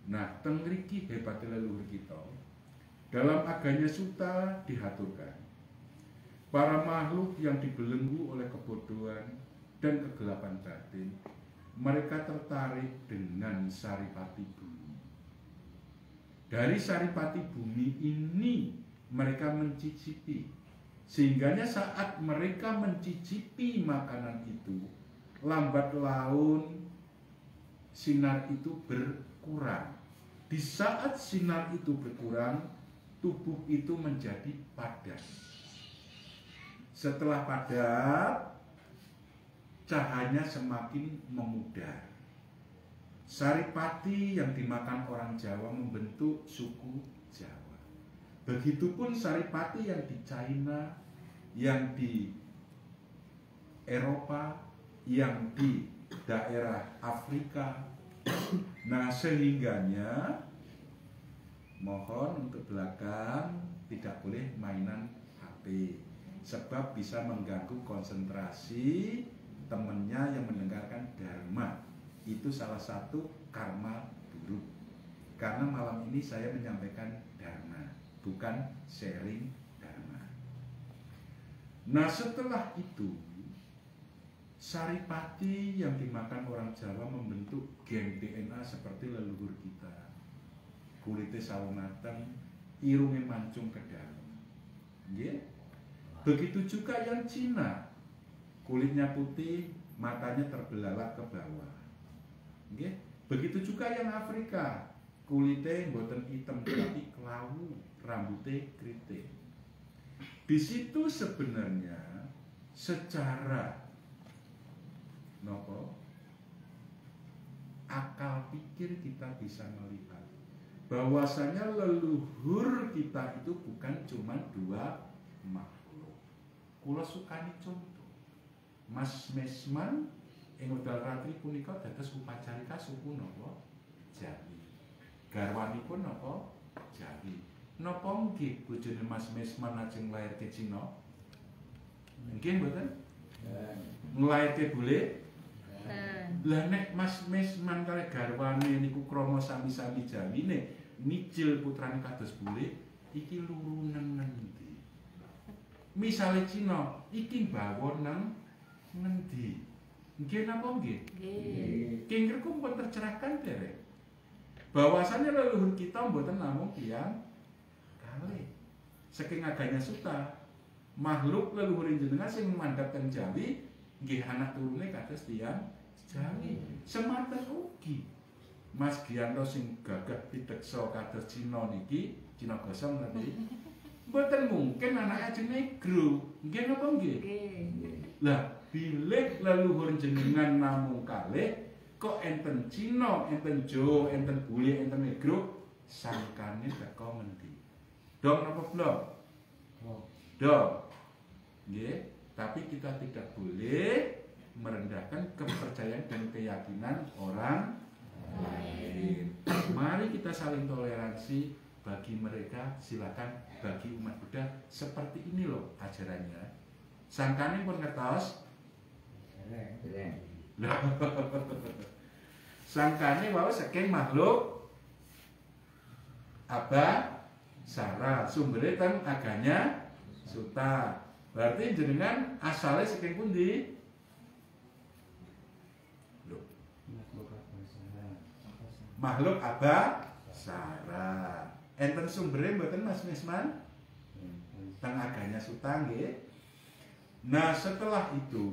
Nah, teng mriki hebate leluhur kita. Dalam aganya Suta dihaturkan para makhluk yang dibelenggu oleh kebodohan dan kegelapan batin, mereka tertarik dengan saripati bumi. Dari saripati bumi ini mereka mencicipi, sehingganya saat mereka mencicipi makanan itu, lambat laun sinar itu berkurang. Di saat sinar itu berkurang, tubuh itu menjadi padat. Setelah padat, cahayanya semakin memudar. Saripati yang dimakan orang Jawa membentuk suku Jawa. Begitupun saripati yang di China, yang di Eropa, yang di daerah Afrika. Nah, sehingganya mohon untuk belakang tidak boleh mainan HP, sebab bisa mengganggu konsentrasi temannya yang mendengarkan dharma. Itu salah satu karma buruk. Karena malam ini saya menyampaikan dharma, bukan sharing dharma. Nah, setelah itu saripati yang dimakan orang Jawa membentuk gen DNA seperti leluhur kita. Kulitnya sawo mateng, irungnya mancung ke dalam. Yeah. Begitu juga yang Cina, kulitnya putih, matanya terbelalak ke bawah. Yeah. Begitu juga yang Afrika, kulitnya mboten hitam tapi kelawu, rambutnya keriting. Di situ sebenarnya secara akal pikir kita bisa melihat bahwasanya leluhur kita itu bukan cuma dua makhluk. Kula sukani contoh, Mas Mesman ing wekdal ratri punika dados upacarika suku napa Jawi. Garwanipun napa Jawi. Napa nggih bojone Mas Mesman lajeng lair ke Cina? Nggih mboten? Nglairke bule? Lah nek Mas Mesman kali garwane niku krama sami-sami Jawine micil putrane kados bule, iki luru nang ngendi? Misale Cina, iki bawa nang ngendi? Nggih napa nggih? Nggih. Kengkerku pun tercerahkan derek. Bahwasannya leluhur kita mboten namung tiyang kalih. Saking aganya Suta, makhluk leluhur jenengan sing mandhap teng Jawi nggih anak turune kados tiyang Jawi. Semanten ugi Mas Giyanto sing gagah piteksa kados Cina niki, Cina gosong tadi. Mboten mungkin anake ajeng negro. Nggih napa nggih? Nggih. Lah, bilih leluhur jenengan namung kalih kok enten Cina, enten Jawa, enten bule, enten negro, sangkane teko ngendi? Dong napa blok? Dong. Nggih, tapi kita tidak boleh merendahkan kepercayaan dan keyakinan orang lain. Mari kita saling toleransi, bagi mereka silakan, bagi umat Buddha seperti ini loh ajarannya. Sangkane pun ngertos. Sangkane wau saking makhluk Abhasara, sumbernya teng aganya Suta. Berarti jenengan asalnya saking pundi? Makhluk Abhasara. Enten sumbernya mboten Mas Mesman? Teng aganya Suta nggih. Nah, setelah itu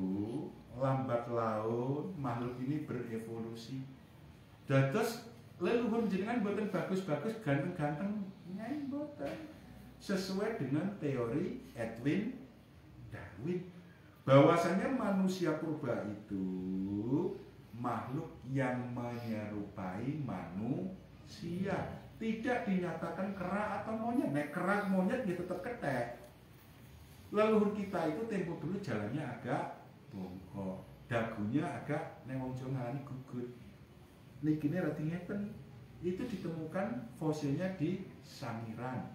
lambat laun makhluk ini berevolusi. Dados leluhur jenengan mboten bagus-bagus, ganteng-ganteng nyai mboten. Sesuai dengan teori Edwin Darwin, bahwasanya manusia purba itu makhluk yang menyerupai manusia, tidak dinyatakan kera atau monyet. Nek kera monyet dia tetap ketek. Leluhur kita itu tempo dulu jalannya agak bongkok, dagunya agak neng wong Jawa ngarani gugut. Nikine rada ngeten. Itu ditemukan fosilnya di Sangiran.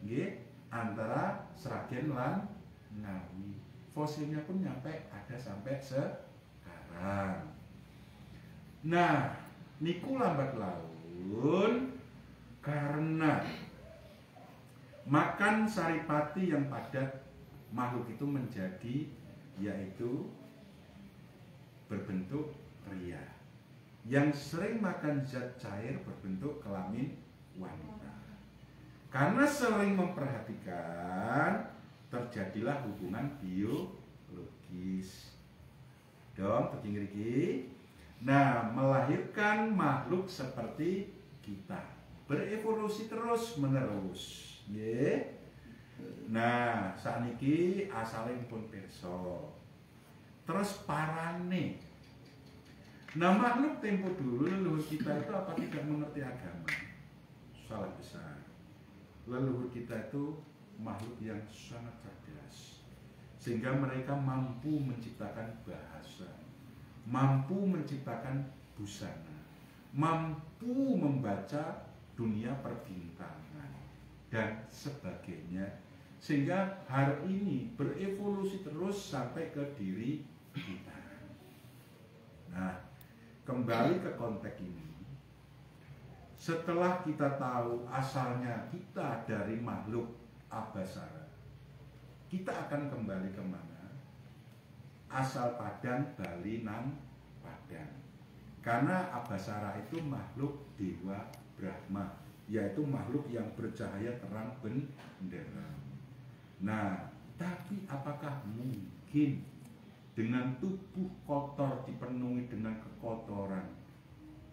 Nggih, antara Sragen lan Ngawi. Fosilnya pun nyampe ada sampai sekarang. Nah, niku lambat laun pun karena makan saripati yang padat, makhluk itu menjadi yaitu berbentuk pria. Yang sering makan zat cair berbentuk kelamin wanita. Karena sering memperhatikan, terjadilah hubungan biologis. Dong, begini. Nah, melahirkan makhluk seperti kita, berevolusi terus menerus. Nah, sakniki asalnya pun pirsa. Terus parane. Nah, makhluk tempo dulu leluhur kita itu apa tidak mengerti agama? Salah besar. Leluhur kita itu makhluk yang sangat cerdas, sehingga mereka mampu menciptakan bahasa, mampu menciptakan busana, mampu membaca dunia perbintangan dan sebagainya, sehingga hari ini berevolusi terus sampai ke diri kita. Nah, kembali ke konteks ini, setelah kita tahu asalnya kita dari makhluk Abhasara, kita akan kembali kemana? Asal Padan, Bali nang Padan. Karena Abhasara itu makhluk Dewa Brahma, yaitu makhluk yang bercahaya terang benderang. Nah, tapi apakah mungkin dengan tubuh kotor dipenuhi dengan kekotoran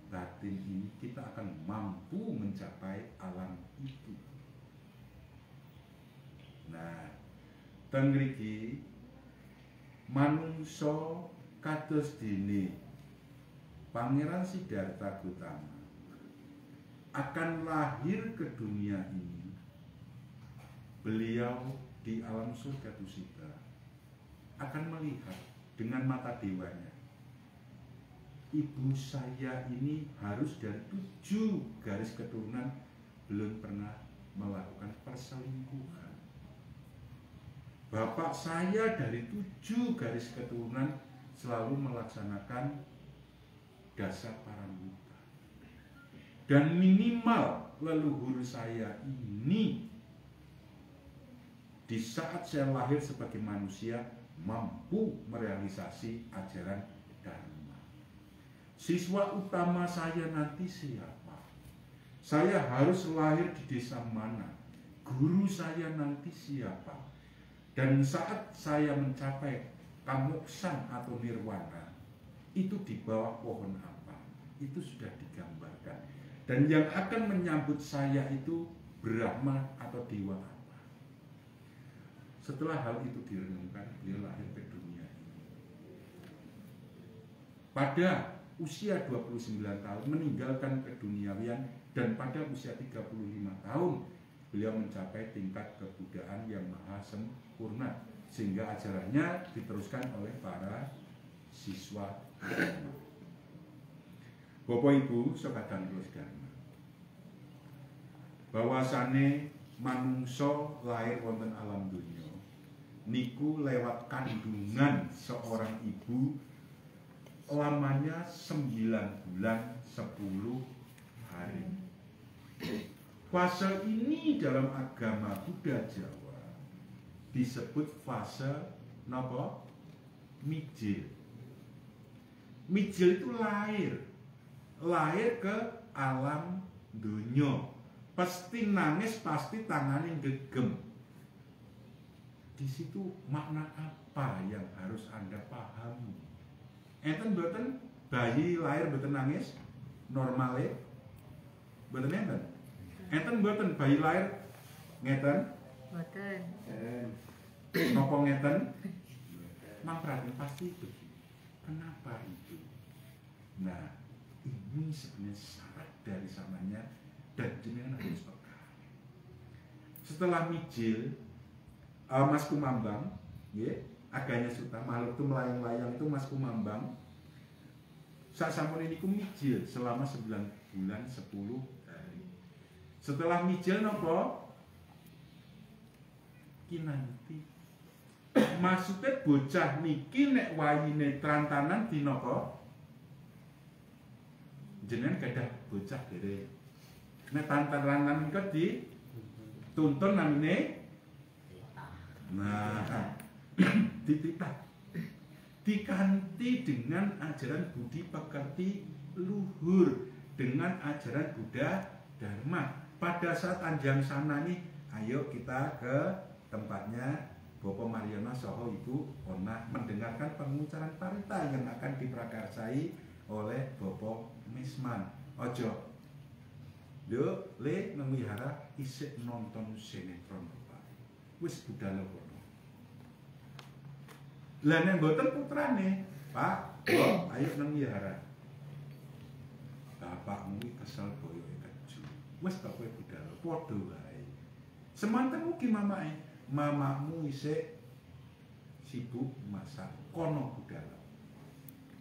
batin ini kita akan mampu mencapai alam itu? Nah, teng mriki manungsa kados dene Pangeran Siddhartha Gautama akan lahir ke dunia ini. Beliau di alam surga Tusita akan melihat dengan mata dewanya, ibu saya ini harus dari 7 garis keturunan belum pernah melakukan perselingkuhan. Bapak saya dari 7 garis keturunan selalu melaksanakan dasa paramita. Dan minimal leluhur saya ini di saat saya lahir sebagai manusia mampu merealisasi ajaran Dharma. Siswa utama saya nanti siapa? Saya harus lahir di desa mana? Guru saya nanti siapa? Dan saat saya mencapai kamoksan atau nirwana, itu di bawah pohon apa? Itu sudah digambarkan. Dan yang akan menyambut saya itu Brahma atau dewa apa? Setelah hal itu direnungkan, beliau lahir ke dunia ini. Pada usia 29 tahun meninggalkan keduniawian, dan pada usia 35 tahun beliau mencapai tingkat kebudayaan yang maha sempurna, sehingga ajarannya diteruskan oleh para siswa. Bapak Ibu sekadang kula sedaya, bahwasane manungsa lahir wonten alam dunya niku lewat kandungan seorang ibu lamanya 9 bulan 10 hari. Fase ini dalam agama Buddha Jawa disebut fase napa? Mijil. Mijil itu lahir ke alam dunya. Pasti nangis, pasti tangannya gegem. Di situ makna apa yang harus Anda pahami? Enten mboten bayi lahir mboten nangis normale? Mboten enten. Enten mboten bayi lahir ngeten? Mboten. Napa ngeten? Mangprane pasti begitu. Kenapa itu? Nah, ini sebenarnya syarat dari sananya dan jenengan harus peka. Setelah mijil, Mas Kumambang, aganya Suta, makhluk itu melayang-layang itu Mas Kumambang. Sak sampun niku mijil selama 9 bulan 10 hari. Setelah mijil napa? Kinanti. Maksudnya bocah niki nek wayine trantanan di napa? jenengan gadah bocah dereng. Nek tantan lanang niku dituntun namine dititah. Diganti dengan ajaran budi pekerti luhur, dengan ajaran Buddha Dharma. Pada saat anjang sana nih, ayo kita ke tempatnya Bapak Mariono Soho Ibu Ona mendengarkan pengucaran parita yang akan diprakarsai oleh Bapak Misman. Ojo yo le nang wihara isik nonton sinetron Bapak. Wis budal kono. Lah nek mboten putrane, Pak, Mbok, ayo nang wihara. Bapakmu iki kesel boyoke keju. Wis tak kowe budal padha wae. Semanten mugi mamake. Mamamu isik sibuk masak kono budal.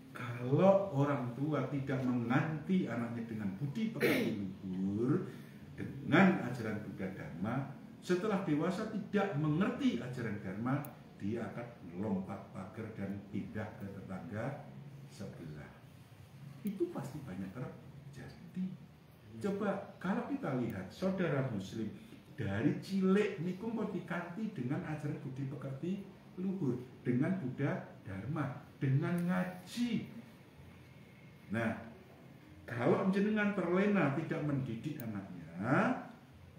Kalau orang tua tidak menganti anaknya dengan budi pekerti luhur, dengan ajaran Buddha Dharma, setelah dewasa tidak mengerti ajaran Dharma, dia akan melompat pagar dan pindah ke tetangga sebelah. Itu pasti banyak terjadi. Coba kalau kita lihat saudara muslim dari cilik niku mau diganti dengan ajaran budi pekerti luhur, dengan Buddha Dharma, dengan ngaji. Nah, kalau jenengan terlena tidak mendidik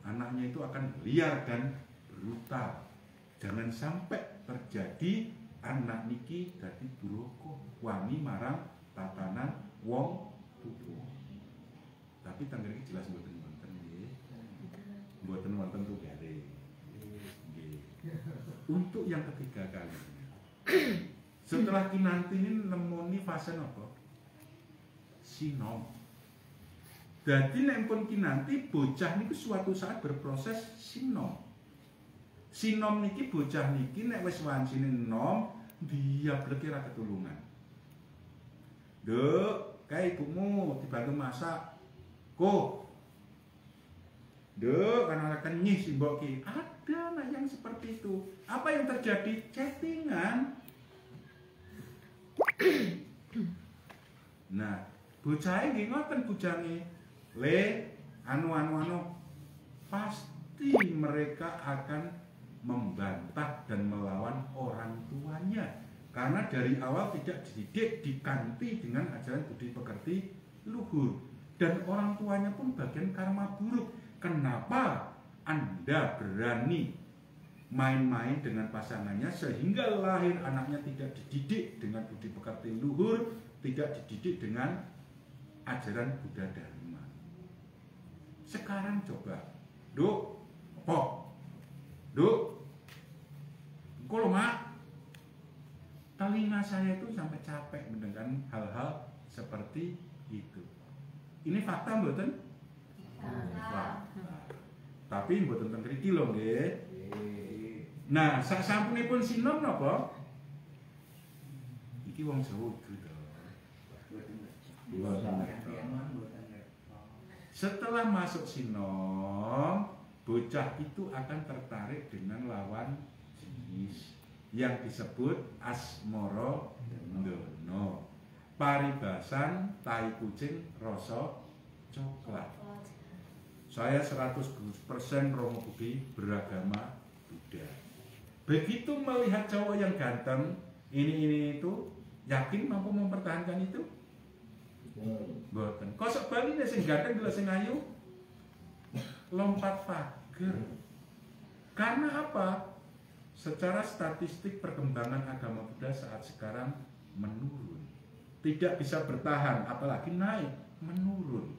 anaknya itu akan liar dan brutal. Jangan sampai terjadi anak niki dadi duraka, wani marang tatanan wong tuwa. Tapi tanggal ini jelas mboten wonten nggih. Mboten wonten tugale. Nggih. Untuk yang ketiga kalinya. Setelah kinanti ini nemoni fase apa? Sinom. Jadi nek pun kinanti bocah niku suatu saat berproses sinom. Sinom niki bocah niki nek wis wancine enom dia bleke ra ketulungan. Duk, kae ibumu dibantu masak. Kok. Duk, kan ora kenyih si mbok ki. Ada anak yang seperti itu. Apa yang terjadi? Chattingan. Nah, bocahe nggih ngoten bujange. Le anu pasti mereka akan membantah dan melawan orang tuanya karena dari awal tidak dididik, diganti dengan ajaran budi pekerti luhur, dan orang tuanya pun bagian karma buruk. Kenapa Anda berani main-main dengan pasangannya sehingga lahir anaknya tidak dididik dengan budi pekerti luhur, tidak dididik dengan ajaran Buddha Dharma? Sekarang coba, Duk, Duk, kalau mak, telinga saya itu sampai capek mendengar hal-hal seperti itu. Ini fakta mboten? Fakta. Tapi mboten teng mriki lho nggih. Nah, sak sampunipun sinom napa? Iki wong Jawa gitu. Setelah masuk sinom, bocah itu akan tertarik dengan lawan jenis yang disebut asmara ndono. Paribasan tai kucing rasa coklat. Saya 100% Romo Budi beragama Buddha. Begitu melihat cowok yang ganteng, ini itu, yakin mampu mempertahankan itu? Mboten. Kosok baline sing ganteng lho sing ayu lompat pager. Karena apa? Secara statistik perkembangan agama Buddha saat sekarang menurun. Tidak bisa bertahan, apalagi naik, menurun.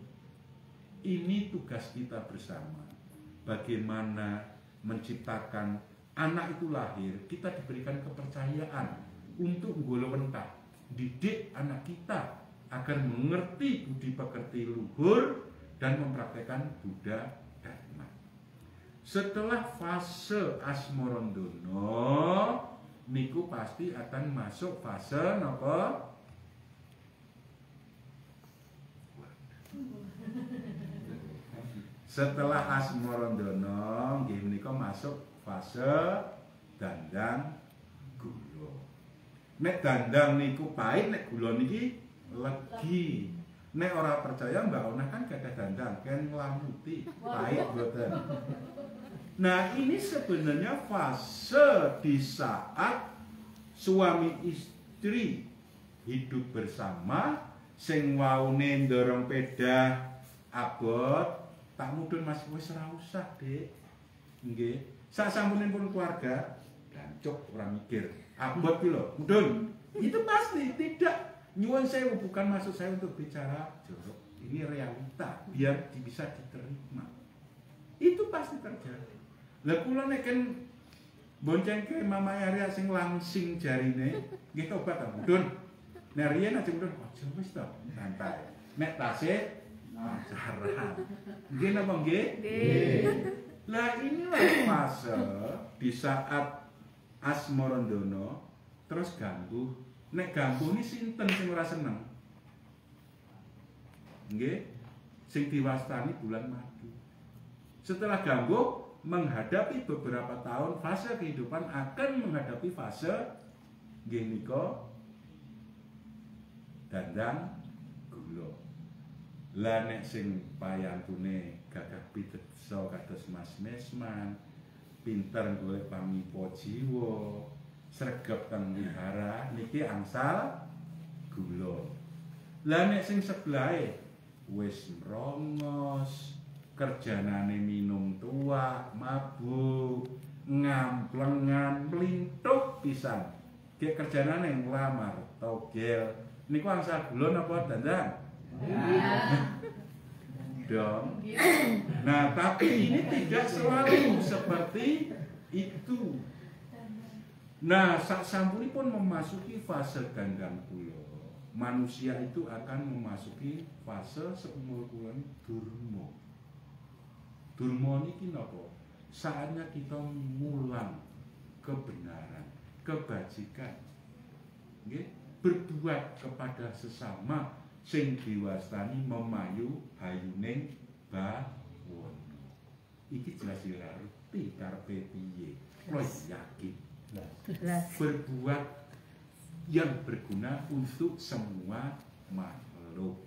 Ini tugas kita bersama. Bagaimana menciptakan anak itu lahir, kita diberikan kepercayaan untuk nggolowentah, didik anak kita agar mengerti budi pekerti luhur dan mempraktekkan Buddha Dharma. Setelah fase asmorondono niku pasti akan masuk fase napa? Setelah asmorondono nggih menika masuk fase dandang gula. Nek dandang niku pahit, nek gula niki legi. Nek ora percaya Mbak Ona kan gadah dandang, kan nglamuti, pahit boten. Nah, ini sebenarnya fase di saat suami istri hidup bersama, sing waune ndorong pedah abot, tak mudhun Mas wis ora usah, Dik. Nggih. Sasampunipun keluarga, gancuk ora mikir. Abot ki lho, mudhun. Itu pasti tidak. Nyuwun sewu, bukan maksud saya untuk bicara jorok. Ini realita biar bisa diterima. Itu pasti terjadi. Lah kula nek kan boncengke Mama Arya sing langsing jarine, nggih tobat ta, mudhun. Nek riyen aja mudhun, aja wis to, santai. Nek tasih pacaran. Nggih napa nggih? Nggih. Lah inilah fase di saat asmarandono terus ganggu. Nek ganggu ini sinten sing ora seneng? Nggih, sing diwastani bulan madu. Setelah ganggu menghadapi beberapa tahun fase kehidupan akan menghadapi fase nggih nika dandang gula. Lah nek sing payantune gagah piteso kados Mas Mesman, pinter golek pamipo jiwa, sregep teng wihara niki angsal gula. Lah nek sing sebelahe wis mrongos, kerjanane minum tua, mabuk, ngamplengan, mlintuk pisan. Ki kerjanane nglamar, togel. Niku angsal gula napa dandang? Dong. Nah, tapi ini tidak selalu seperti itu. Nah, sasampunipun memasuki fase ganggang kula, manusia itu akan memasuki fase seumur kula durma. Durma niki napa? Saatnya kita mulang kebenaran, kebajikan. Nggih, berbuat kepada sesama sing diwastani memayu hayuning bawana. Iki jelas ngerti karepe piye. Kula yakin. Berbuat yang berguna untuk semua makhluk.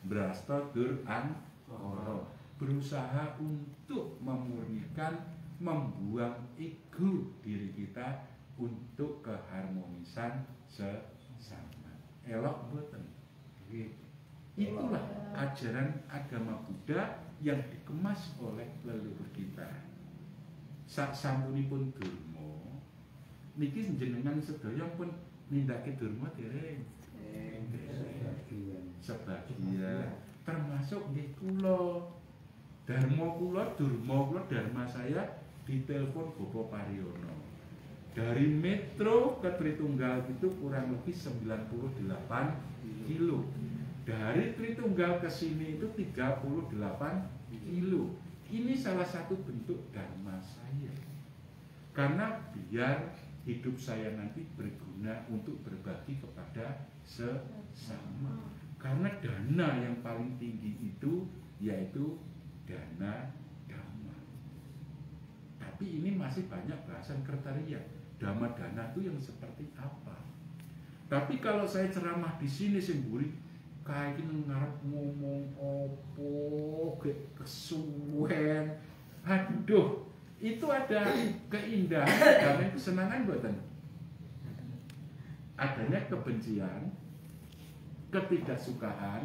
Brasta dur angkara. Berusaha untuk memurnikan, membuang ego diri kita untuk keharmonisan sesama. Elok mboten. Itulah ajaran agama Buddha yang dikemas oleh leluhur kita. Saksampunipun durma niki jenengan sedaya pun nindake durma dereng. Sebagian termasuk nggih kula. Dharma kula, durma kula, dharma saya ditelepon Bapak Pariono. Dari Metro ke Tritunggal itu kurang lebih 98 kilo. Dari Tritunggal ke sini itu 38 kilo. Ini salah satu bentuk dharma saya. Karena biar hidup saya nanti berguna untuk berbagi kepada sesama. Karena dana yang paling tinggi itu yaitu dana dhamma. Tapi ini masih banyak bahasan kriteria. Dhamma dana itu yang seperti apa? Tapi kalau saya ceramah di sini semburi kayak ini ngarep ngomong opo, kesuwen, aduh, itu ada keindahan, ada kesenangan buatan. Adanya kebencian, ketidaksukaan,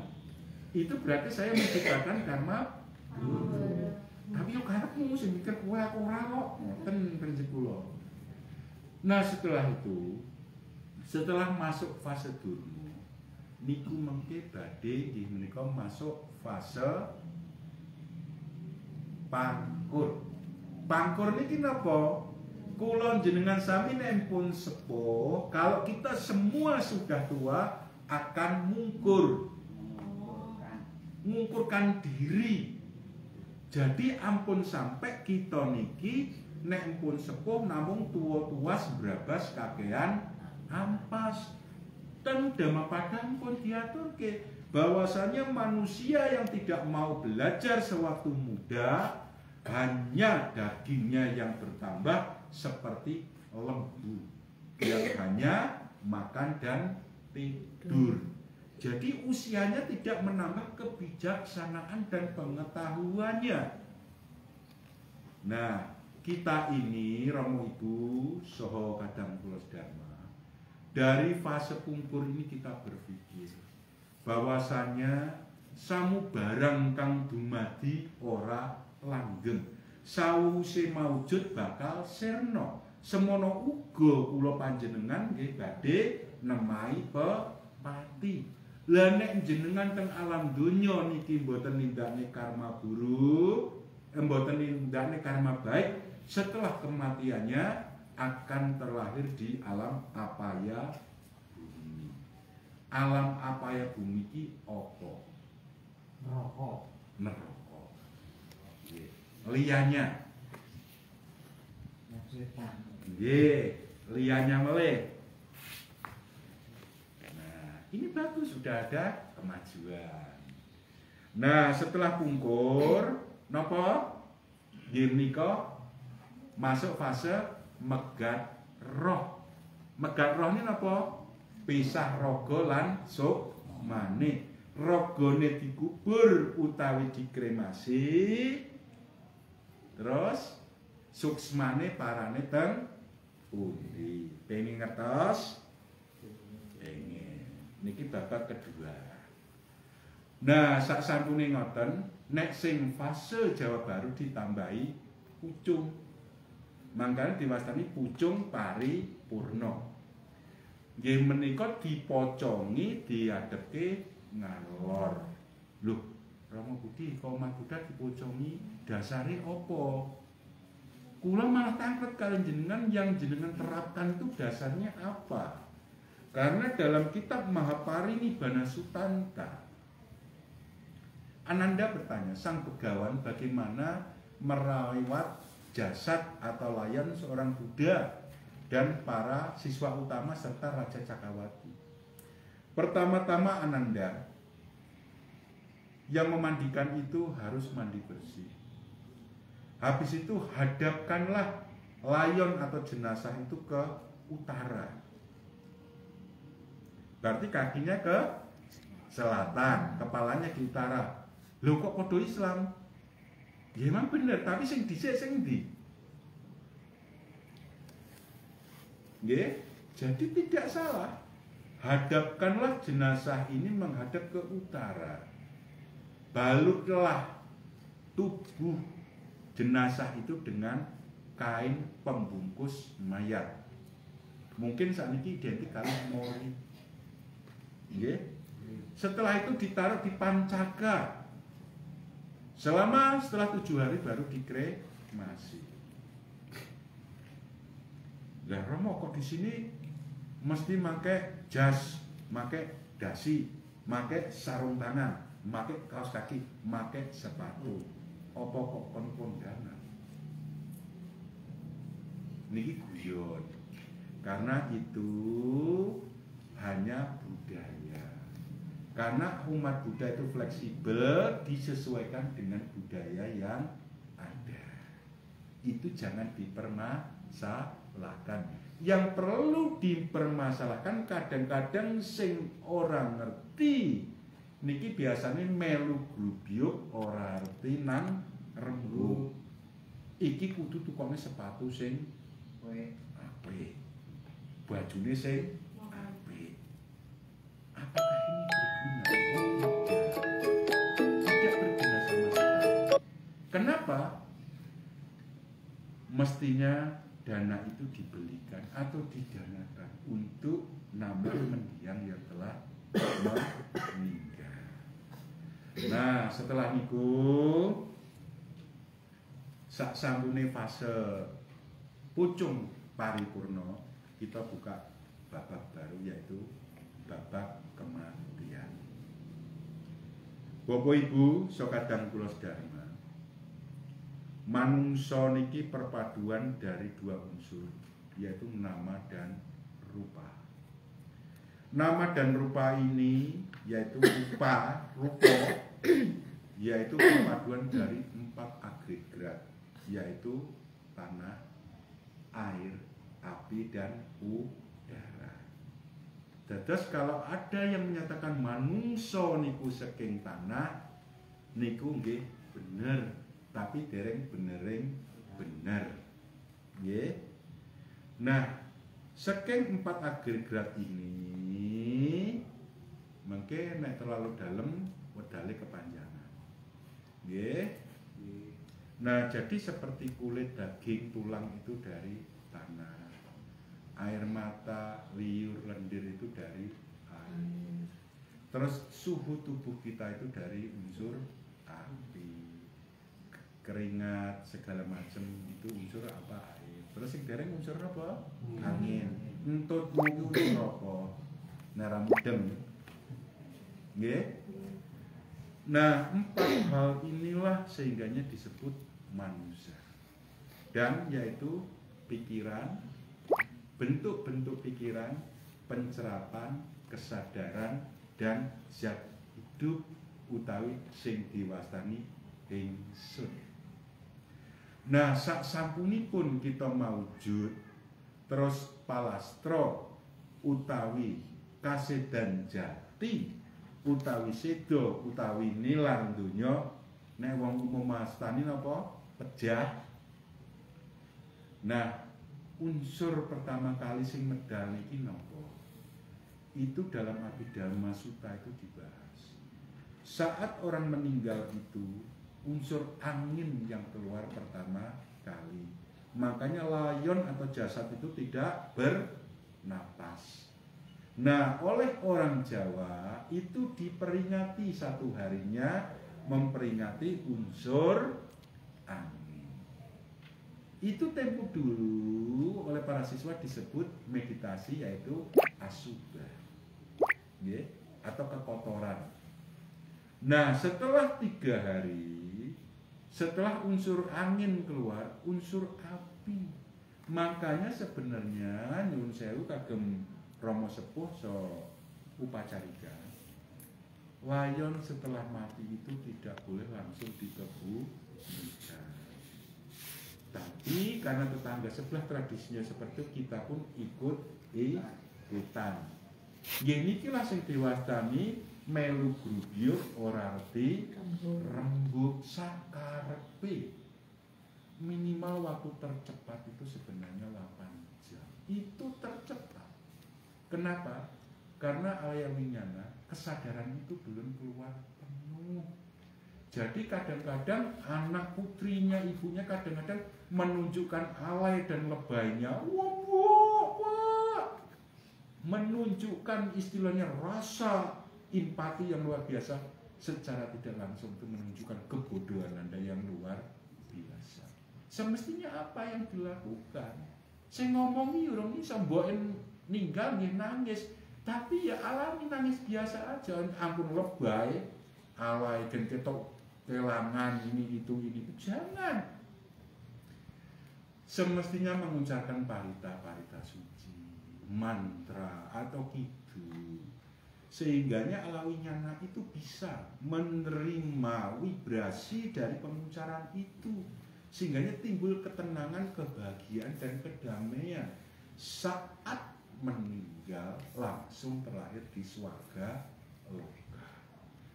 itu berarti saya menciptakan karma. Tapi yo karepmu sing mikir kowe aku ora kok. Ngoten prinsip kula. Nah, setelah itu, setelah masuk fase durma, niku mengke badhe nggih menika masuk fase pangkur. Pangkur niki napa? Kula jenengan sami nek pun sepuh, kalau kita semua sudah tua akan mungkur. Mungkurkan diri. Jadi ampun sampai kita niki nek pun sepuh namung tua-tua sebrabas kakean ampas. Dan Dhammapada pun diaturke bahwasanya manusia yang tidak mau belajar sewaktu muda hanya dagingnya yang bertambah seperti lembu yang hanya makan dan tidur. Jadi usianya tidak menambah kebijaksanaan dan pengetahuannya. Nah, kita ini Romo Ibu Soho Kadang Kula Dharma, dari fase pungkur ini kita berpikir bahwasanya samu barang kang dumadi ora langgeng, sawuse maujud bakal sirna. Semono uga kula panjenengan nggih badhe nemahi pepati. Lah nek jenengan teng alam donya niki mboten nindakne karma buruk, mboten nindakne karma baik, setelah kematiannya akan terlahir di alam apaya bumi. Alam apaya bumi iki apa? Neraka. Liyanya. Nggih, liyanya meleh. Ini bagus, sudah ada kemajuan. Nah, setelah pungkur, napa? Nggih menika masuk fase megat roh. Megat roh ini napa? Pisah raga lan sukmane. Ragane dikubur utawi dikremasi. Terus suksmane parane teng pundi? Pengin ngertos? Pengin. Niki babak kedua. Nah, sak sampune ngoten, nek sing fase Jawa Baru ditambahi pucung. Mangkane diwastani pucung paripurna. Nggih menika dipocongi diadepke ngalor. Lho, Romo Budi, Koma Buddha dipocongi dasare apa? Kula malah tangkret kalian jenengan yang jenengan terapkan itu dasarnya apa? Karena dalam kitab Mahaparinibbana Sutanta, Ananda bertanya, sang begawan bagaimana merawat jasad atau layan seorang Buddha dan para siswa utama serta Raja Cakrawati. Pertama-tama Ananda, yang memandikan itu harus mandi bersih. Habis itu hadapkanlah layon atau jenazah itu ke utara. Berarti kakinya ke selatan, kepalanya di utara. Loh kok podo Islam? Ya emang bener, tapi sing dhisik sing ndi? Nggih, jadi tidak salah. Hadapkanlah jenazah ini menghadap ke utara. Balutlah tubuh jenazah itu dengan kain pembungkus mayat. Mungkin saat ini identik kalian mori. Setelah itu ditaruh di pancaka. Setelah 7 hari baru dikremasi. Lah Romo kok di sini mesti pakai jas, pakai dasi, pakai sarung tangan, pakai kaos kaki, pakai sepatu. Apa kok kondangan? Niki guyon. Karena itu hanya budaya. Karena umat Buddha itu fleksibel, disesuaikan dengan budaya yang ada. Itu jangan dipermasalahkan. Yang perlu dipermasalahkan kadang-kadang sing orang ngerti niki biasanya melu grubyuk ora ngerti nang rembug. Iki kudu tukone sepatu sing apik. Bajune sing apik. Apakah ini berguna? Oh, tidak berguna sama sekali. Kenapa? Mestinya dana itu dibelikan atau didanakan untuk nama mendiang yang telah meninggal. Nah, setelah niku sak sampune fase pucung paripurna, kita buka babak baru yaitu babak kematian. Bapak Ibu sakadang kula sedharma, manungsa niki perpaduan dari 2 unsur, yaitu nama dan rupa. Nama dan rupa ini yaitu rupa yaitu perpaduan dari 4 agregat, yaitu tanah, air, api, dan udara. Dados kalau ada yang menyatakan manungsa niku saking tanah niku nggih bener, tapi dereng benering bener. Nggih. Nah, saking 4 agregat ini mengke nek terlalu dalam wedale kepanjangan. Nggih. Nah, jadi seperti kulit, daging, tulang itu dari tanah. Air mata, liur, lendir itu dari air. Terus suhu tubuh kita itu dari unsur api. Keringat segala macam itu unsur apa? Air. Terus yang dereng unsur apa? Angin. Entutmu itu unsur apa? Nara mudeng. Nggih. Nah, 4 hal inilah sehingganya disebut manusia. Dan yaitu pikiran, bentuk-bentuk pikiran, pencerapan, kesadaran, dan zat hidup utawi sing diwastani ingsun. Nah, sak sampunipun kita maujud terus palastro utawi kasedan jati utawi sedo utawi nilang donya nek wong umum mastani napa pejah. Nah, unsur pertama kali sing medal iki napa? Itu dalam Abhidhamma Sutta itu dibahas. Saat orang meninggal itu unsur angin yang keluar pertama kali. Makanya layon atau jasad itu tidak bernapas. Nah, oleh orang Jawa itu diperingati satu harinya memperingati unsur angin. Itu tempo dulu oleh para siswa disebut meditasi, yaitu asubha, atau kekotoran. Nah, setelah 3 hari, setelah unsur angin keluar, unsur api. Makanya sebenarnya nyuwun sewu kagem Romo Sepuh so upacarika, layon setelah mati itu tidak boleh langsung dikebumikan. Tapi karena tetangga sebelah tradisinya seperti itu, kita pun ikut ikutan. Gini kira sing diwastani melu grubyuk ora arti rembug sakarepe. Minimal waktu tercepat itu sebenarnya 8 jam. Itu tercepat. Kenapa? Karena alaya winyana kesadaran itu belum keluar penuh. Jadi kadang-kadang anak putrinya, ibunya kadang-kadang menunjukkan alay dan lebaynya, wah, menunjukkan istilahnya rasa empati yang luar biasa, secara tidak langsung itu menunjukkan kebodohan Anda yang luar biasa. Semestinya apa yang dilakukan? Saya ngomongi orang ini samboin ninggal nih nangis, tapi ya alami nangis biasa aja, ampun lebay, alay dan ketok kelangan ini itu jangan. Semestinya mengucapkan parita suci, mantra atau kidul, sehingganya alawinyana itu bisa menerima vibrasi dari pengucapan itu, sehingganya timbul ketenangan, kebahagiaan dan kedamaian saat meninggal langsung terlahir di swarga loka.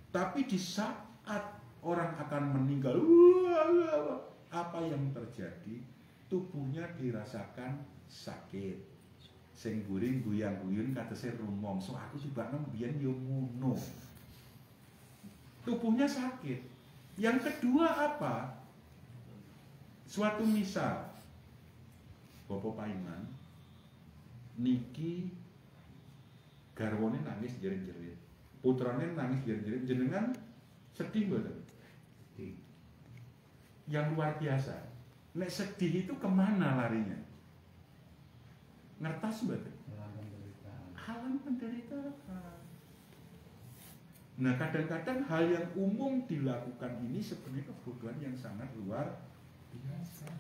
Tapi di saat orang akan meninggal, apa yang terjadi? Tubuhnya dirasakan sakit. Sing guring guyang-guyun katese rumongso, aku juga nembiyen yo ngono. Tubuhnya sakit. Yang kedua apa? Suatu misal, Bapak Paiman niki garwane nangis jerit-jerit, putrane nangis jerit-jerit, jenengan sedih mboten? Yang luar biasa. Nek sedih itu kemana larinya? Ngertas mboten? Alam penderitaan. Nah, kadang-kadang hal yang umum dilakukan ini sebenarnya kebodohan yang sangat luar biasa.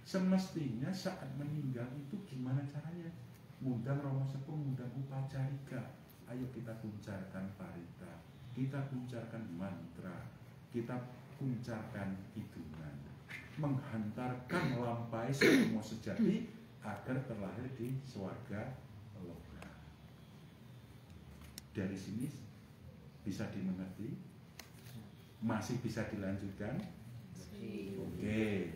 Semestinya saat meninggal itu gimana caranya? Ngundang Romo Sepuh, ngundang upacarika. Ayo kita kuncarkan parita, kita kuncarkan mantra, kita kuncarkan hitungan, menghantarkan lampai semua sejati agar terlahir di swarga loka. dari sini bisa dimengerti? Masih bisa dilanjutkan? Oke.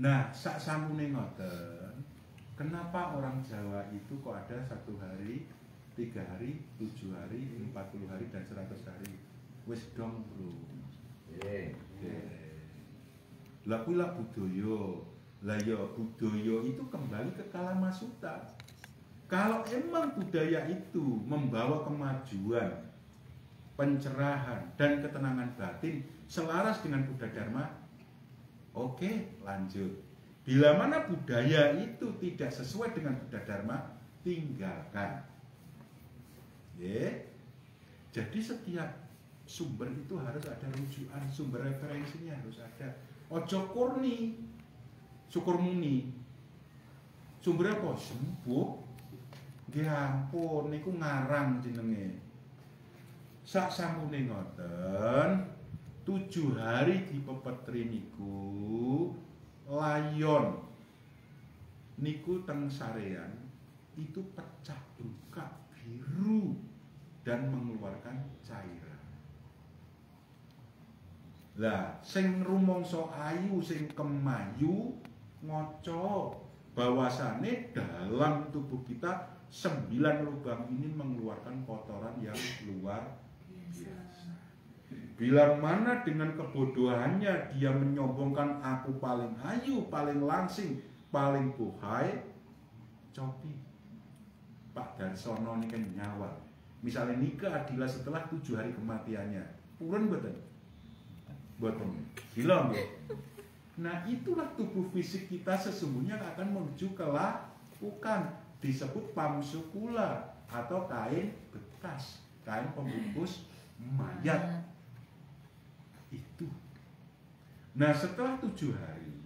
Nah, sak samune ngoten, kenapa orang Jawa itu kok ada 1 hari, 3 hari, 7 hari, 40 hari, dan 100 hari? Wis dong, bro. Lah kuwi lah budaya. Lah ya budaya itu kembali ke Kalamasutra. Kalau emang budaya itu membawa kemajuan, pencerahan, dan ketenangan batin selaras dengan Buddha Dharma, oke, lanjut. Bila mana budaya itu tidak sesuai dengan Buddha Dharma, tinggalkan. Jadi setiap sumber itu harus ada rujukan, sumber referensinya harus ada. Ojo kurni, syukur muni. Sumbernya apa? Sembuh. Nggih ampun, niku ngarang jenenge. Sak sampune ngoten, 7 hari dipepetri niku layon niku teng sarean itu pecah buka biru dan mengeluarkan cairan. Lah, sing rumangsa ayu, sing kemayu ngoco bahwasane dalam tubuh kita 9 lubang ini mengeluarkan kotoran yang luar biasa. Bila mana dengan kebodohannya dia menyombongkan aku paling ayu, paling langsing, paling buhay, cobi Pak Darsono ini kan nyawa. Misalnya nikah adalah setelah 7 hari kematiannya, purun betul. Boten. Gila nggih. Nah, itulah tubuh fisik kita sesungguhnya akan menuju ke lakukan disebut pamsukula atau kain bekas, kain pembungkus mayat. Itu. Nah, setelah 7 hari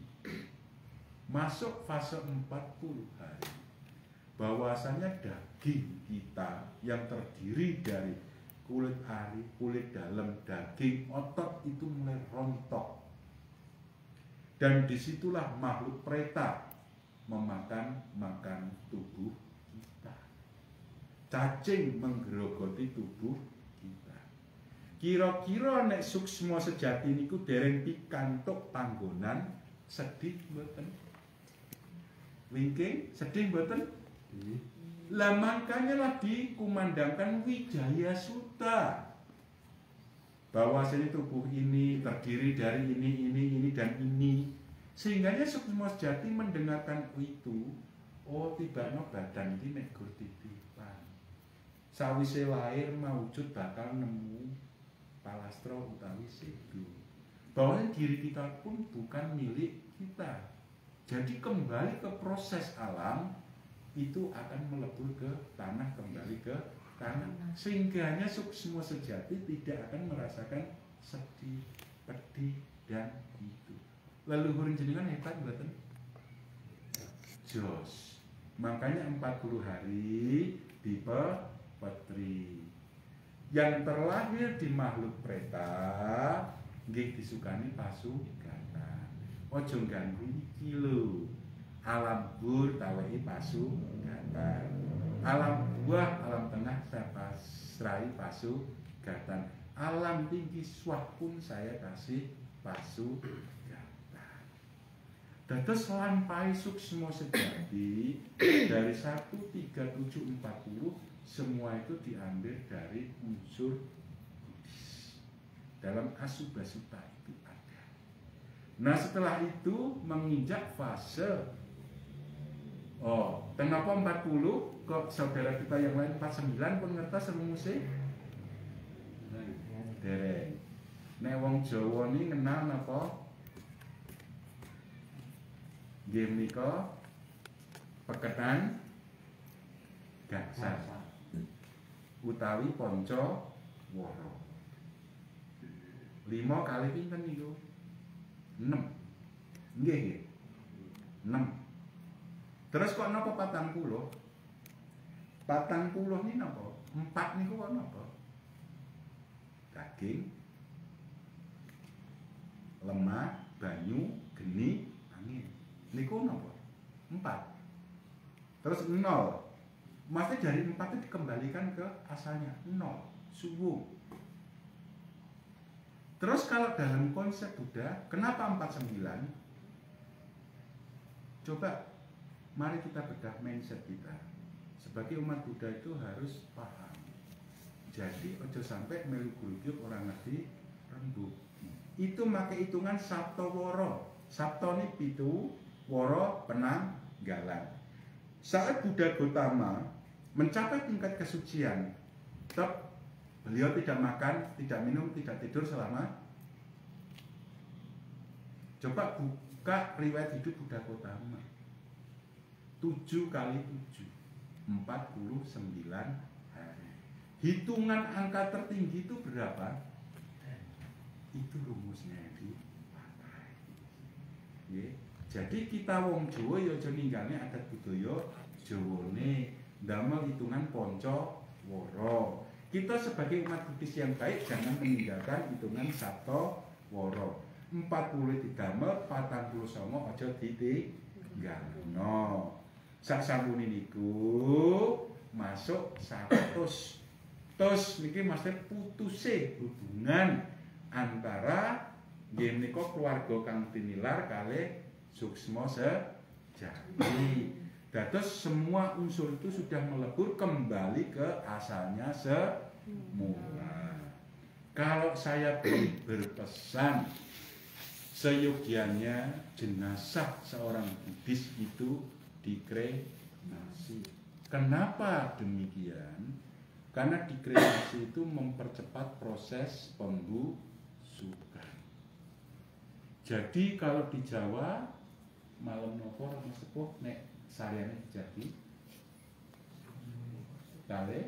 masuk fase 40 hari. Bahwasanya daging kita yang terdiri dari kulit ari, kulit dalam, daging, otot itu mulai rontok. Dan disitulah makhluk preta memakan tubuh kita. Cacing menggerogoti tubuh kita. Kira-kira nek suksma sejati niku dereng pikantuk panggonan sedih mboten? Wingking sedih mboten? Lah makanya lah dikumandangkan Wijaya Sutta bahwasanya tubuh ini terdiri dari ini dan ini, sehingganya Suksma Sejati mendengarkan itu. Oh, tibakno badan ini nek gur titipan sawise lahir maujud bakal nemu palastra utawi sedo, bahwa diri kita pun bukan milik kita. Jadi kembali ke proses alam itu akan melebur ke tanah, kembali ke tanah, sehingganya Suksma Sejati tidak akan merasakan sedih, pedih, dan itu. Leluhur jenengan hebat mboten? Jos. Makanya 40 hari dipepetri. Yang terlahir di makhluk preta nggih disukani pasugatan. Ojo ganggu iki lho. Alam bur tawehi pasugatan. Alam buah, alam tengah saya pasrai pasugatan. Alam tinggi swah pun saya kasih pasugatan. Dados lampahi Suksma Sejati dari 1, 3, 7, 40 semua itu diambil dari unsur Buddhis. Dalam Asubha Sutta itu ada. Nah, setelah itu menginjak fase kenapa 40? Kok saudara kita yang lain 49 pun ngertas rumusnya? Dereng. Nek wong Jawa ini ngenal napa? Nggih menika peketan gangsal utawi panca wara. 5 kali pinten niku? 6. Nggih nggih. 6. Terus kok napa 40? 40 ini napa? 4 niku kok napa? Daging, lemah, banyu, geni, angin. Niku napa? 4. Terus 0. Maksudnya dari 4 itu dikembalikan ke asalnya 0, suwung. Terus kalau dalam konsep Buddha, kenapa 49? Coba mari kita bedah mindset kita. Sebagai umat Buddha itu harus paham. Jadi ojo sampai melu grugyuk orang ngerti rembug. Itu make hitungan Sabto Woro. Sabto ini pitu, Woro penanggalan. Saat Buddha Gautama mencapai tingkat kesucian, tetap beliau tidak makan, tidak minum, tidak tidur selama. Coba buka riwayat hidup Buddha Gautama. 7 kali 7, 49 hari. Hitungan angka tertinggi itu berapa? Itu rumusnya dipakai. Ya. Jadi kita wong Jawa ya aja ninggalne adat budaya Jawane, ndamel hitungan panca wara. Kita sebagai umat Buddhis yang baik jangan meninggalkan hitungan Sabto Woro. 40 didamel, 49 aja ditinggalno. Sasampune niku masuk 100. Terus niki maksudnya putuse hubungan antara nggih menika keluarga kang tinilar kalih suksma sejati. Dados semua unsur itu sudah melebur kembali ke asalnya semula. Kalau saya berpesan seyogianya jenazah seorang Buddhis itu dikremasi. Kenapa demikian? Karena dikremasi itu mempercepat proses pembusukan. Jadi kalau di Jawa malam nopo Rama Sepuh nek sariane jadi kali.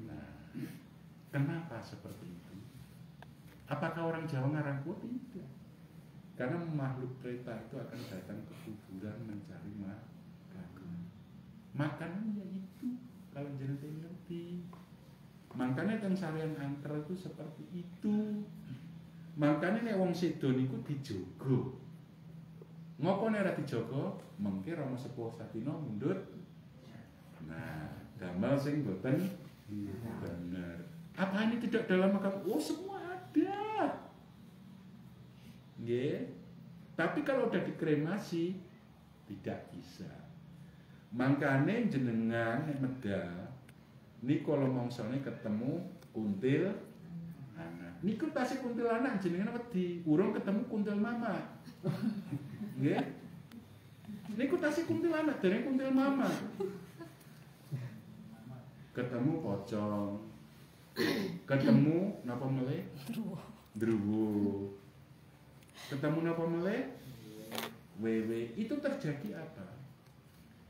Nah, kenapa seperti itu? Apakah orang Jawa ngarangku? Tidak. Karena makhluk preta itu akan datang ke kuburan mencari makanan. Makanannya itu kalau jenengan ngerti. Makanya yang sarian angker itu seperti itu. Makanya nek wong sedo niku dijogo. Ngopo nek ora dijogo? Mengke Rama Sepuh Satino mundut. Nah, damel sing boten bener. Apa ini tidak dalam makam? Oh, semua ada. Nggih. Tapi kalau udah dikremasi tidak bisa. Makanya jenengan nek medal niku kalau mongsone ketemu kuntil anak. Niku tasih kuntil anak jenengan wedi, urung ketemu kuntil mama. Nggih. Niku tasih kuntil anak dereng kuntil mama. Ketemu pocong. Ketemu napa meleh? Druwo. Ketemu napa meleh? Wewe. Itu terjadi apa?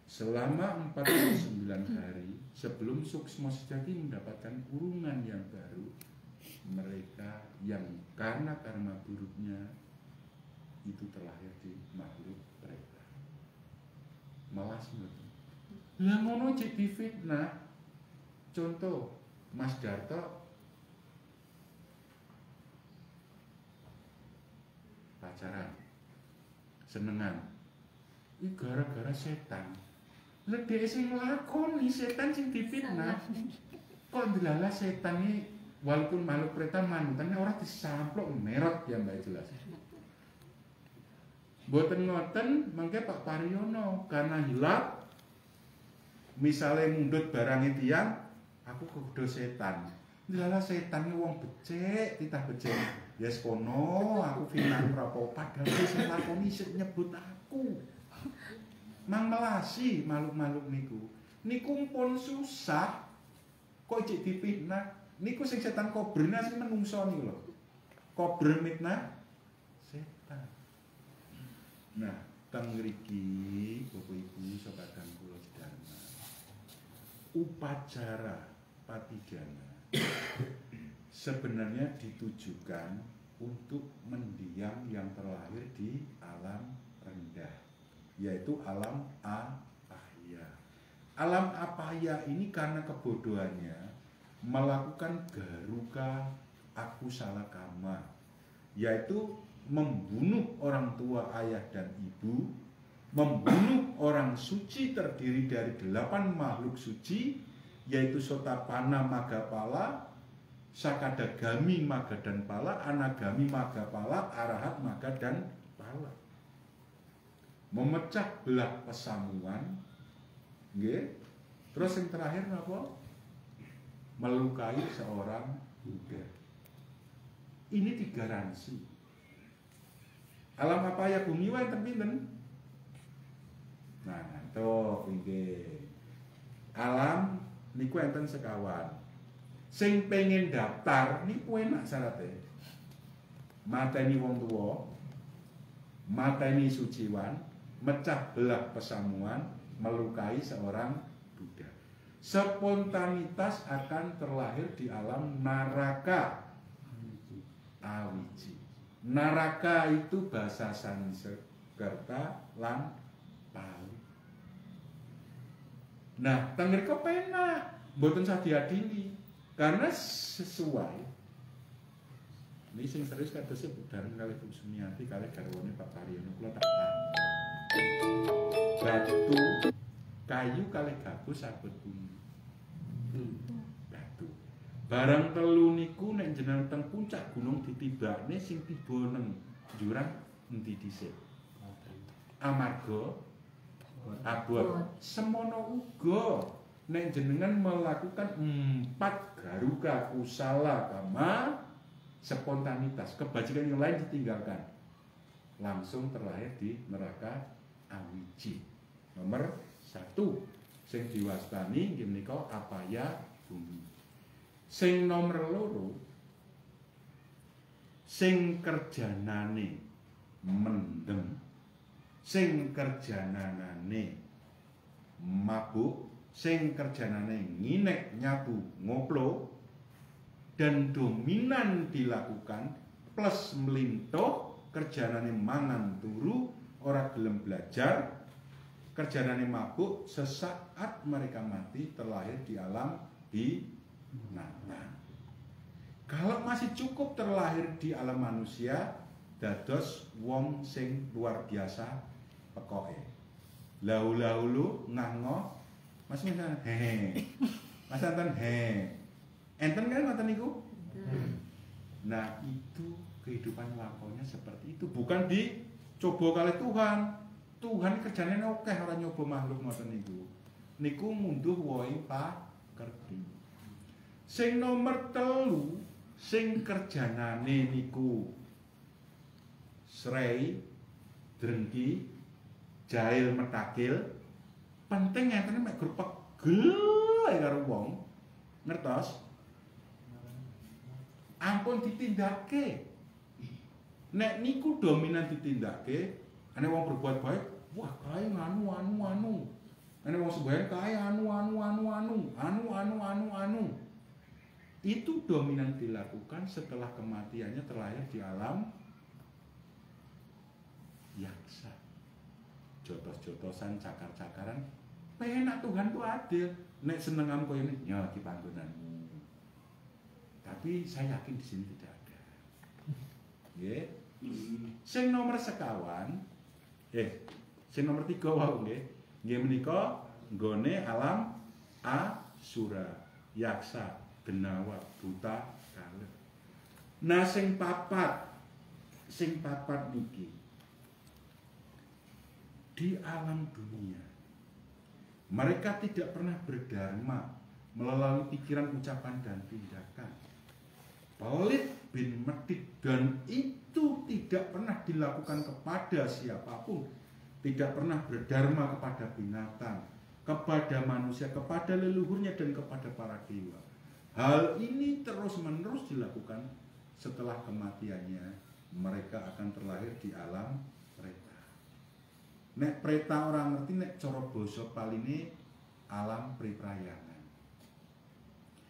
Selama 49 hari sebelum suksma sejati mendapatkan kurungan yang baru, mereka yang karena karma buruknya itu terlahir di makhluk preta. Malas ngoten. Lah ngono cek difitnah. Contoh Mas Darto pacaran, senengan, ini gara-gara setan. Lah dhek sing nglakoni setan sing difitnah. Kok ndelalah setan iki walaupun makhluk preta manutane ora disamplok merot ya Mbak jelas. Mboten ngoten mangke Pak Paryono karena hilap misale mundut barangnya tiang, aku kegodho setan. Ndelalah setan iki wong becik, titah becik. Yes kono aku finan ora apa padahal sing lakoni sik nyebut aku. Mang melasi makhluk-makhluk niku. Niku pun susah kok cek dipitnah. Niku sing setan kobrena sing menungso niku lho. Kobra mitnah setan. Nah, teng mriki Bapak Ibu sobat kang kula sedaya. Upacara patijana sebenarnya ditujukan untuk mendiang yang terlahir di alam rendah, yaitu alam apahya. Alam apahya ini karena kebodohannya melakukan garuka akusala kama, yaitu membunuh orang tua, ayah dan ibu membunuh orang suci terdiri dari 8 makhluk suci, yaitu Sotapana Magapala, Sakadagami Maga dan Pala, Anagami Magapala, Arahat Maga dan Pala. Memecah belah pesamuan, nggih. Terus yang terakhir apa? Melukai seorang Buddha. Ini digaransi. Alam apa ya bumi wae pinten? Nah, toh nggih. Alam niku enten sekawan. Sing pengen daftar niku enak syaratnya. Mateni wong tuwa, mateni suciwan, mecah belah pesamuan, melukai seorang Buddha. Spontanitas akan terlahir di alam naraka awiji. Naraka itu bahasa Sanskerta lan Pali. Nah, tengger kepenak, mboten usah diadili karena sesuai. Ini sing serius kadosé Budaran kali Bu Sumiati kali garwane Pak Karyono kula tak batu kayu kali gabus sabut bumi. Batu. Barang telu niku nek jenengan teng puncak gunung ditibakne sing tiba neng jurang endi dhisik. Amarga abot. Semono uga nek jenengan melakukan 4 garuka kusala kama spontanitas, kebajikan yang lain ditinggalkan, langsung terlahir di neraka awiji. Nomor 1 sing diwastani nggih menika apaya bumi. Sing nomor 2 sing kerjanane mendem, sing kerjanane mabuk, sing kerjanane nginek nyabu ngoplo, dan dominan dilakukan plus melintoh, kerjanane mangan turu, ora gelem belajar, kerjanane mabuk, sesaat mereka mati terlahir di alam binatang. Kalau masih cukup terlahir di alam manusia, dados wong sing luar biasa pekoke. Lahu-lahulu ngango, Mas misalnya hehe, Mas enten hehe. Enten kan ngoten niku? Nah, itu kehidupan lakonnya seperti itu, bukan dicoba kali Tuhan. Tuhan kerjane akeh ora nyoba makhluk ngoten niku. Niku munduh wohe pakerti. Sing nomor 3 sing kerjanane niku srei, drengki, jahil metakil, penting ngentene mek grup pegel karo wong. Ngertos? Ampun ditindake. Nek niku dominan ditindake, ane wong berbuat baik, wah kae anu. Ane wong sembahyang kae anu. Itu dominan dilakukan setelah kematiannya terlahir di alam yaksa. Jotos-jotosan, cakar-cakaran. Penak Tuhan tuh adil. Nek senengam koyo ini, ya iki panggonanmu. Tapi saya yakin di sini tidak ada. Nggih. Sing nomor sekawan, sing nomor 3 wau nggih. Nggih menika nggone alam asura, yaksa, genawa, buta, kalih. Nah sing papat niki di alam dunia. Mereka tidak pernah berdharma melalui pikiran, ucapan dan tindakan. Pelit bin medit, dan itu tidak pernah dilakukan kepada siapapun, tidak pernah berdharma kepada binatang, kepada manusia, kepada leluhurnya dan kepada para dewa. Hal ini terus-menerus dilakukan setelah kematiannya. Mereka akan terlahir di alam preta. Nek preta orang ngerti, nek cara basa paline alam priprayangan.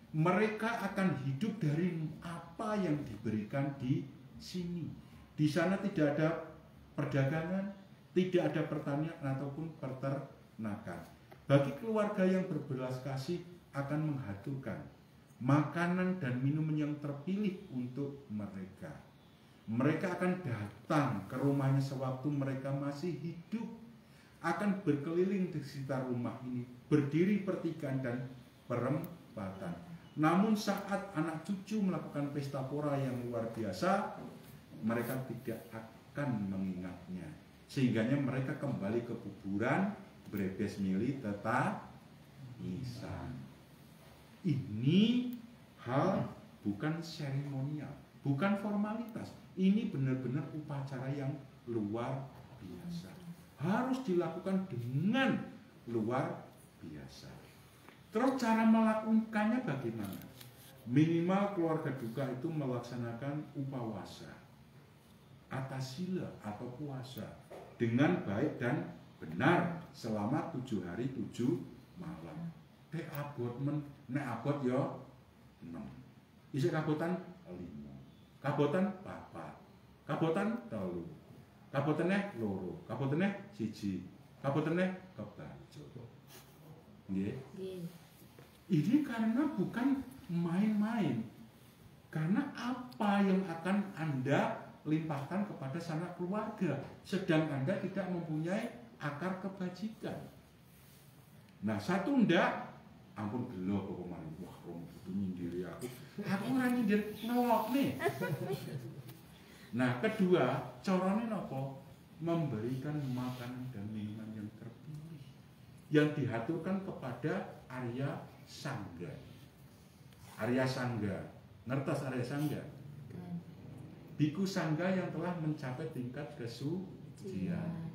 Mereka akan hidup dari apa yang diberikan di sini. Di sana tidak ada perdagangan, tidak ada pertanian ataupun peternakan. Bagi keluarga yang berbelas kasih akan mengaturkan makanan dan minuman yang terpilih untuk mereka. Mereka akan datang ke rumahnya sewaktu mereka masih hidup. akan berkeliling di sekitar rumah ini, berdiri pertigaan dan perempatan. Namun saat anak cucu melakukan pesta pora yang luar biasa, mereka tidak akan mengingatnya. Sehingganya mereka kembali ke kuburan, brebes mili tetahisan. Ini hal bukan seremonial, bukan formalitas. Ini benar-benar upacara yang luar biasa. Harus dilakukan dengan luar biasa. Terus cara melakukannya bagaimana? Minimal keluarga duka itu melaksanakan upawasa, atasila atau puasa dengan baik dan benar selama 7 hari 7 malam. Abot nek abot ya 6. Isih kabotan 5. Kabotan 4. Kabotan 3. Kabotane 2. Kabotane 1. Kabotane kebajo. Nggih. Ini karena bukan main-main. Karena apa yang akan Anda limpahkan kepada sanak keluarga, sedang Anda tidak mempunyai akar kebajikan. Nah, satu ndak, ampun gelo kok kemarin, wah rom itu nyindiri aku ora nyindir ngelok nih. Nah, kedua, carane napa? Memberikan makanan dan minuman yang terpilih yang dihaturkan kepada Arya Sangga. Arya Sangga, ngertos Arya Sangga? Biku Sangga yang telah mencapai tingkat kesucian.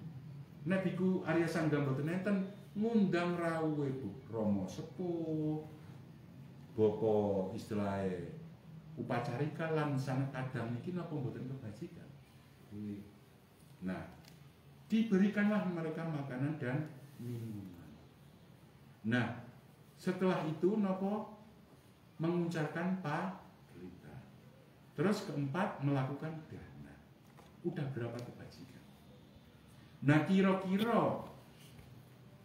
Nah, biku Arya Sangga mboten enten ngundang rawuhe Bu Rama sepuh, bapa istilahnya upacarika lan sanak kadang niki napa mboten kebajikan. Nah, diberikanlah mereka makanan dan minuman. Nah, setelah itu napa mengucapkan paglita. Terus keempat melakukan dana. Udah berapa kebajikan? Nah, kira-kira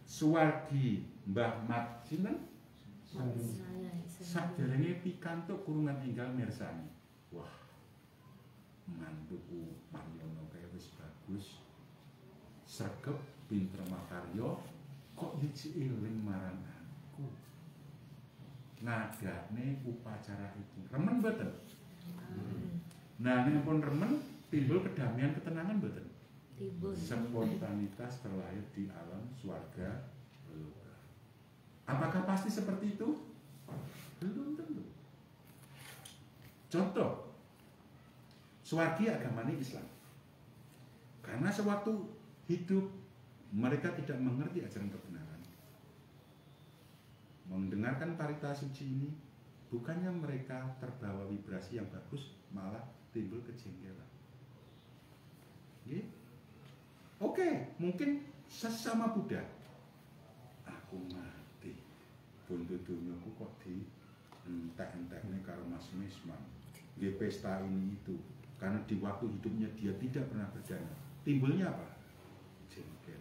suwargi Mbah Mat sinten? Saderenge pikantuk kurungan enggal mirsani. Wah, mantuku Mariono kaya wis bagus, sregep, pinter makarya, kok iki eling marang aku. Ngadane upacara iki. Remen mboten? Nah, nek pun remen, timbul kedamaian ketenangan mboten? Timbul. Spontanitas terlahir di alam swarga. Apakah pasti seperti itu? Belum tentu. Contoh, swargi agamanya Islam. Karena sewaktu hidup mereka tidak mengerti ajaran kebenaran. Mendengarkan parita suci ini, bukannya mereka terbawa vibrasi yang bagus, malah timbul kejengkelan. Oke, mungkin sesama Buddha. Aku mati, buntut dunyaku kok di entek-enteknya karo Mas Misman. Di pesta ini itu, karena di waktu hidupnya dia tidak pernah berdana. Timbulnya apa? Jengkel,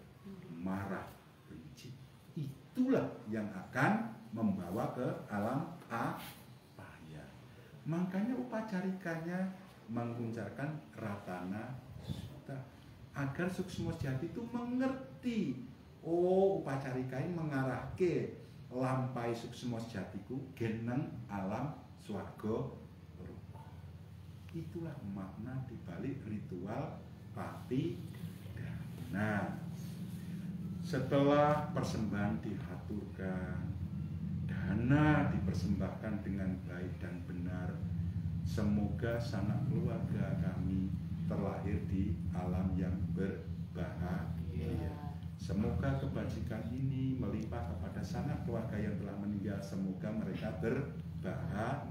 marah, benci. Itulah yang akan membawa ke alam apaya. Makanya upacarikanya menguncarkan ratana sutta agar suksma jati itu mengerti. Oh, upacarikai mengarahke lampai suksma jatiku geneng alam swarga rupa. Itulah makna dibalik ritual pati dana. Setelah persembahan dihaturkan, dana dipersembahkan dengan baik dan benar. Semoga sanak keluarga kami terlahir di alam yang berbahagia. Semoga kebajikan ini melimpah kepada sanak keluarga yang telah meninggal. Semoga mereka berbahagia.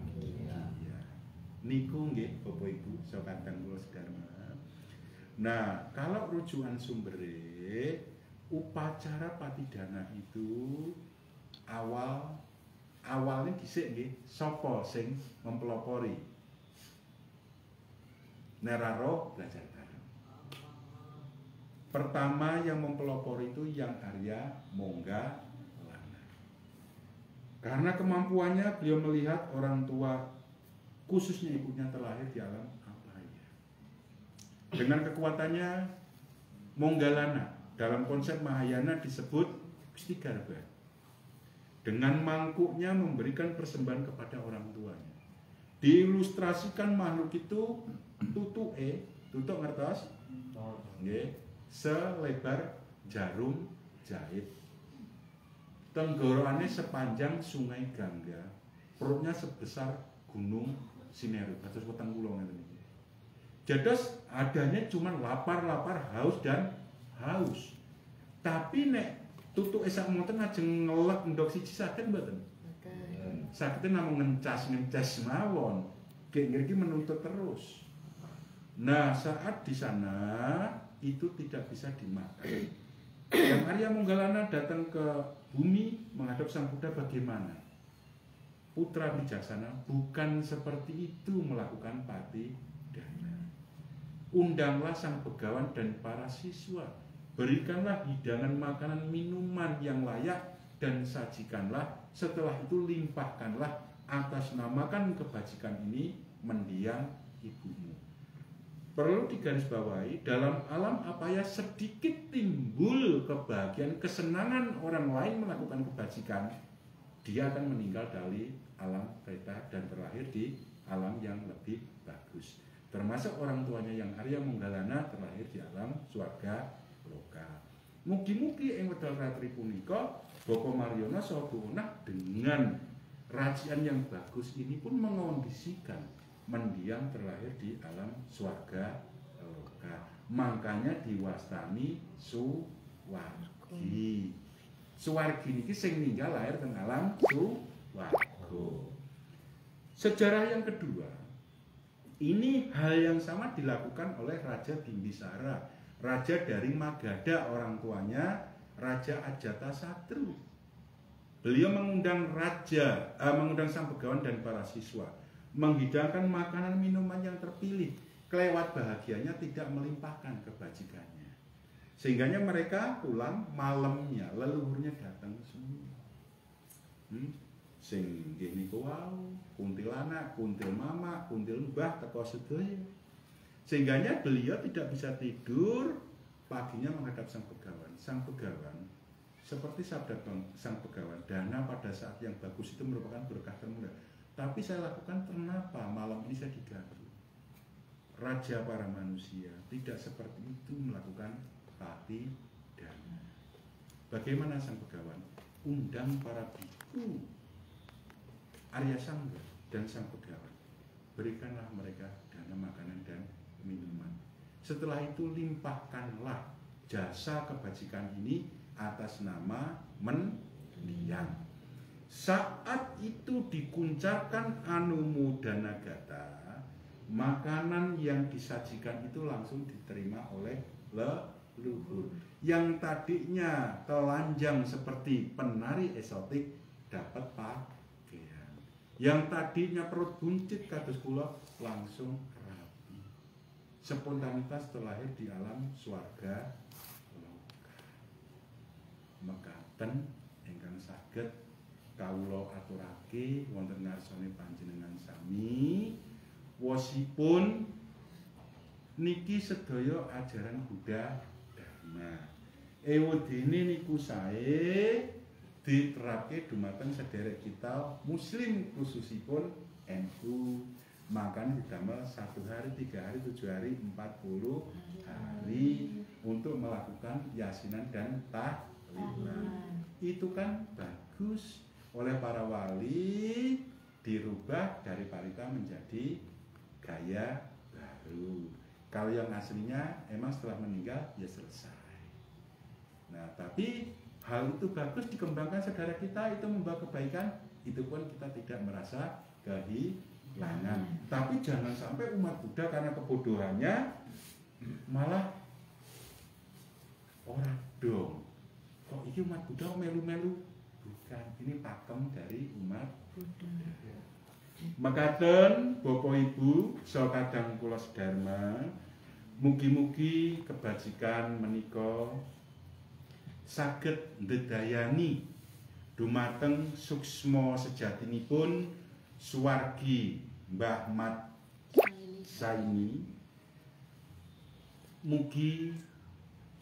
Niku nggih Bapak Ibu sakadang kula sedherek. Nah, kalau rujukan sumbere upacara patidana itu awalnya dhisik nggih sapa sing mempelopori. Neraro belajar bareng. Pertama yang mempelopori itu yang Arya Monggallana. Karena kemampuannya beliau melihat orang tua khususnya ibunya terlahir di alam apaya. Dengan kekuatannya Monggallana dalam konsep Mahayana disebut Gusti Garba. Dengan mangkuknya memberikan persembahan kepada orang tuanya. Diilustrasikan makhluk itu tutuk ngertos? Nggih, selebar jarum jahit. Tenggorokannya sepanjang sungai Gangga, perutnya sebesar gunung Simeru, atus petang kula ngeten iki. Jados adanya cuma lapar, haus dan haus. Tapi nek tutuke sak monten ajeng ngelek ndok siji saged mboten? Saged namung ngencas mawon. Gek ngriki menuntut terus. Nah, saat di sana itu tidak bisa dimakan. Yang Arya Monggalana datang ke bumi menghadap Sang Buddha bagaimana? Putra bijaksana bukan seperti itu melakukan pati dana. Undanglah Sang Begawan dan para siswa. Berikanlah hidangan makanan minuman yang layak dan sajikanlah. Setelah itu limpahkanlah atas namakan kebajikan ini mendiang ibumu. Perlu digarisbawahi, dalam alam apaya sedikit timbul kebahagiaan, kesenangan orang lain melakukan kebajikan, dia akan meninggal dari alam preta dan terlahir di alam yang lebih bagus. Termasuk orang tuanya yang Arya Monggalana terlahir di alam swarga loka. Mugi-mugi ing wedal ratri punika Bapa Mariono saha Bu Unah dengan racian yang bagus ini pun mengondisikan mendiang terlahir di alam swarga loka. Makanya diwastani suwargi. Suwargi niki sing ninggal lahir teng alam suwarga. Sejarah yang kedua, ini hal yang sama dilakukan oleh Raja Bimbisara, raja dari Magadha, orang tuanya Raja Ajatasatru. Beliau mengundang Sang Begawan dan para siswa, menghidangkan makanan minuman yang terpilih, kelewat bahagianya tidak melimpahkan kebajikannya. Sehingganya mereka pulang malamnya, leluhurnya datang semua. Sing nggih niku wau, kuntilanak, kuntil mama, kuntil mbah teko sedaya. Sehingganya beliau tidak bisa tidur, paginya menghadap Sang Begawan. Sang Begawan, seperti sabda Sang Begawan, dana pada saat yang bagus itu merupakan berkah termulia. Tapi saya lakukan kenapa malam ini saya diganggu? Raja para manusia tidak seperti itu melakukan pati dana. Bagaimana Sang Begawan? Undang para biku Arya Sangga dan Sang Begawan. Berikanlah mereka dana makanan dan minuman. Setelah itu limpahkanlah jasa kebajikan ini atas nama mendiang. Saat itu dikuncapkan Anumodhanagata, makanan yang disajikan itu langsung diterima oleh leluhur. Yang tadinya telanjang seperti penari eksotik dapat pakaian. Yang tadinya perut buncit kados kula langsung rapi. Spontanitas terlahir di alam swarga loka. Mekaten ingkang saged kawula aturake wonten ngarsane panjenengan sami, wosipun niki sedaya ajaran Buddha Dharma. Ewedene niku sae diterapke dumateng sederek kita muslim khususipun NU. Makan ditambah 1 hari, 3 hari, 7 hari, 40 hari untuk melakukan yasinan dan tahlilan. Itu kan bagus. Oleh para wali dirubah dari parita menjadi gaya baru. Kalau yang aslinya emang setelah meninggal ya selesai. Nah, tapi hal itu bagus dikembangkan saudara kita, itu membawa kebaikan, itu pun kita tidak merasa kehilangan. Tapi jangan sampai umat Buddha karena kebodohannya malah orang dong. Kok ini umat Buddha melu-melu? Bukan, ini pakem dari umat Buddha. Mekaten Bapak Ibu saha kadang kula sedharma, mugi-mugi kebajikan menika saged ndedayani dumateng suksma sejatinipun suwargi Mbah Mat Saini. Mugi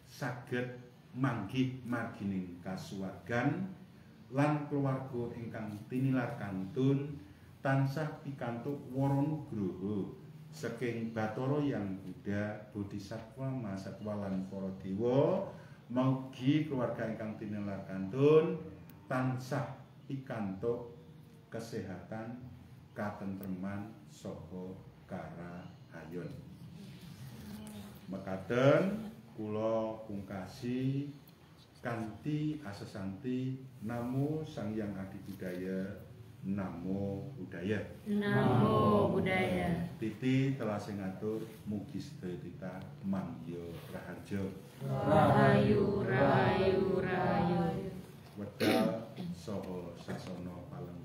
saged manggih margining kasuwargan lan keluarga ingkang tinilar kantun tansah pikantuk wara nugraha saking Bathara Hyang Buddha Bodhisatwa Mahasatwa lan para dewa. Mugi keluarga ingkang tinilar kantun tansah pikantuk kesehatan, katentreman saha karahayon. Mekaten kula pungkasi kanthi asesanti Namo Sang Hyang Adi Budaya, Namo Buddhaya. Namo Buddhaya. Titi telah sing ngatur mugi sedaya kita mangya raharja. Rahayu, rahayu, rahayu. Wedal saha sasana palem